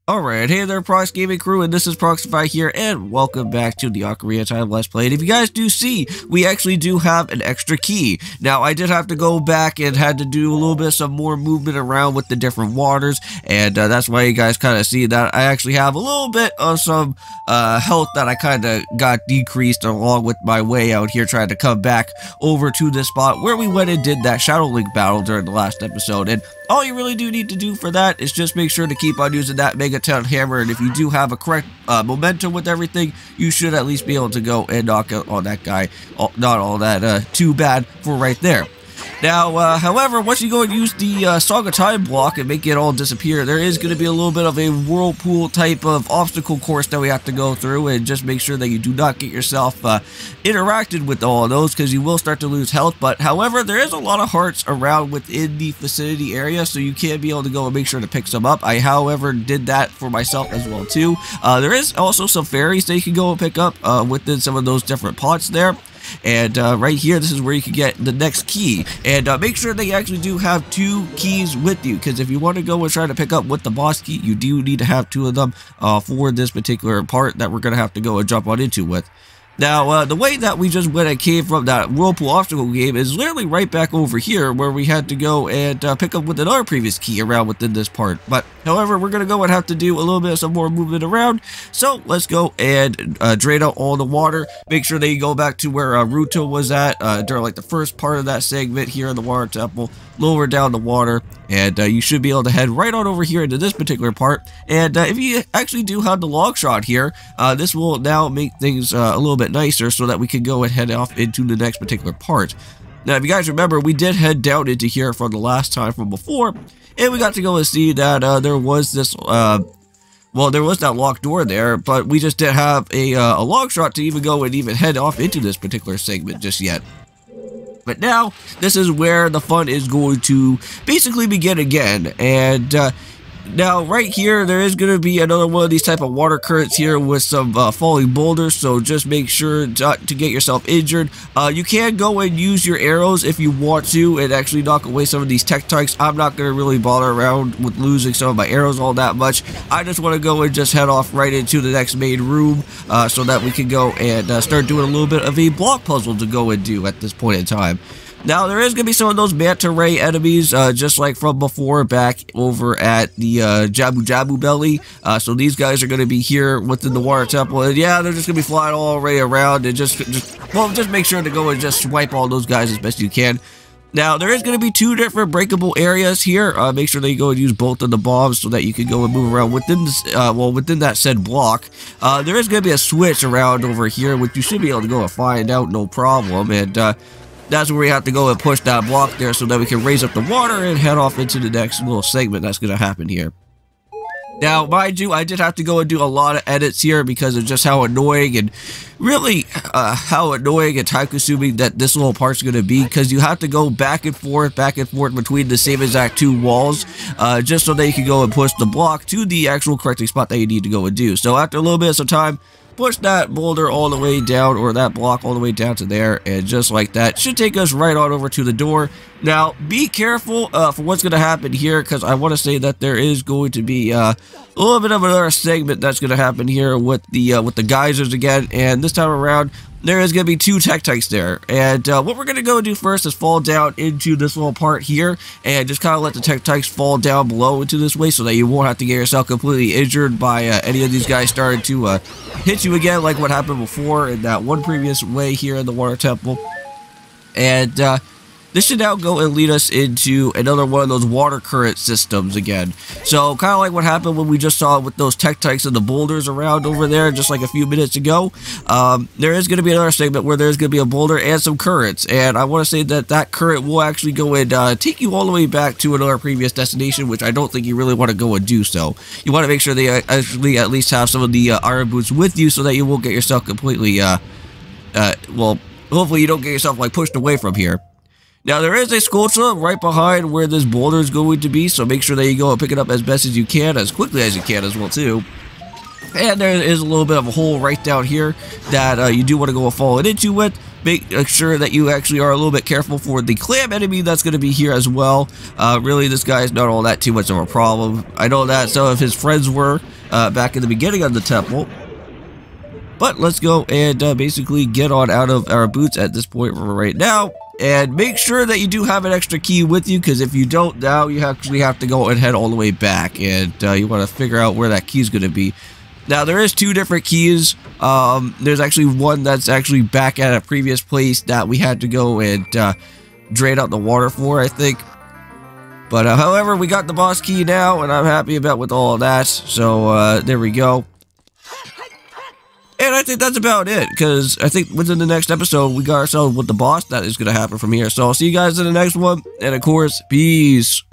Alright, hey there Prox Gaming Crew, and this is Proxify here, and welcome back to the Ocarina of Time Let's Play. And if you guys do see, we actually do have an extra key. Now, I did have to go back and had to do a little bit of some more movement around with the different waters, and that's why you guys kind of see that I actually have a little bit of some health that I kind of got decreased along with my way out here trying to come back over to this spot where we went and did that Shadow Link battle during the last episode. And all you really do need to do for that is just make sure to keep on using that Megaton hammer, and if you do have a correct momentum with everything, you should at least be able to go and knock out on that guy. Not all that too bad for right there. Now, however, once you go and use the Song of Time block and make it all disappear, there is going to be a little bit of a whirlpool type of obstacle course that we have to go through, and just make sure that you do not get yourself interacted with all of those, because you will start to lose health. But however, there is a lot of hearts around within the vicinity area, so you can be able to go and make sure to pick some up. I, however, did that for myself as well too. There is also some fairies that you can go and pick up within some of those different pots there. And right here, this is where you can get the next key. And make sure that you actually do have 2 keys with you, because if you want to go and try to pick up with the boss key, you do need to have 2 of them for this particular part that we're going to have to go and jump on into with. Now, the way that we just went and came from that Whirlpool obstacle game is literally right back over here where we had to go and pick up with another previous key around within this part. But, however, we're going to go and have to do a little bit of some more movement around. So, let's go and drain out all the water. Make sure that you go back to where Ruto was at during like the first part of that segment here in the water temple. Lower down the water, and you should be able to head right on over here into this particular part. And if you actually do have the long shot here, this will now make things a little bit nicer so that we can go and head off into the next particular part. Now, if you guys remember, we did head down into here from the last time from before, and we got to go and see that there was this well, there was that locked door there, but we just didn't have a long shot to even go and even head off into this particular segment just yet. But now, this is where the fun is going to basically begin again. And now, right here, there is going to be another one of these type of water currents here with some falling boulders. So just make sure to get yourself injured. You can go and use your arrows if you want to and actually knock away some of these Tektites. I'm not going to really bother around with losing some of my arrows all that much. I just want to go and just head off right into the next main room so that we can go and start doing a little bit of a block puzzle to go and do at this point in time. Now, there is going to be some of those manta ray enemies, just like from before, back over at the Jabu Jabu Belly. So these guys are going to be here within the water temple, and yeah, they're just going to be flying all the way around, and just make sure to go and just swipe all those guys as best you can. Now, there is going to be 2 different breakable areas here. Make sure that you go and use both of the bombs so that you can go and move around within this, within that said block. There is going to be a switch around over here, which you should be able to go and find out, no problem, and that's where we have to go and push that block there so that we can raise up the water and head off into the next little segment that's going to happen here. Now, mind you, I did have to go and do a lot of edits here because of just how annoying and really how annoying and time-consuming that this little part's going to be, because you have to go back and forth between the same exact 2 walls just so that you can go and push the block to the actual correcting spot that you need to go and do. So after a little bit of some time, push that boulder all the way down, or that block all the way down to there, and just like that, should take us right on over to the door. Now, be careful for what's going to happen here, because I want to say that there is going to be a little bit of another segment that's going to happen here with the geysers again, and this time around, there is going to be 2 Tektites there. And what we're going to go do first is fall down into this little part here, and just kind of let the Tektites fall down below into this way so that you won't have to get yourself completely injured by any of these guys starting to hit you again, like what happened before in that one previous way here in the water temple. And this should now go and lead us into another one of those water current systems again. So, kind of like what happened when we just saw with those Tektites and the boulders around over there just like a few minutes ago. There is going to be another segment where there's going to be a boulder and some currents. And I want to say that that current will actually go and take you all the way back to another previous destination, which I don't think you really want to go and do so. You want to make sure that you actually at least have some of the iron boots with you so that you won't get yourself completely, well, hopefully you don't get yourself like pushed away from here. Now, there is a sculpture right behind where this boulder is going to be, so make sure that you go and pick it up as best as you can, as quickly as you can as well, too. And there is a little bit of a hole right down here that you do want to go and fall into with. make sure that you actually are a little bit careful for the clam enemy that's going to be here as well. Really, this guy is not all that too much of a problem. I know that some of his friends were back in the beginning of the temple. But let's go and basically get on out of our boots at this point right now. And make sure that you do have an extra key with you, because if you don't now, you actually have to go and head all the way back. And you want to figure out where that key is going to be. Now, there is 2 different keys. There's actually one that's actually back at a previous place that we had to go and drain out the water for, I think. But however, we got the boss key now, and I'm happy about with all of that. So there we go. And I think that's about it, because I think within the next episode, we got ourselves with the boss that is going to happen from here. So I'll see you guys in the next one, and of course, peace.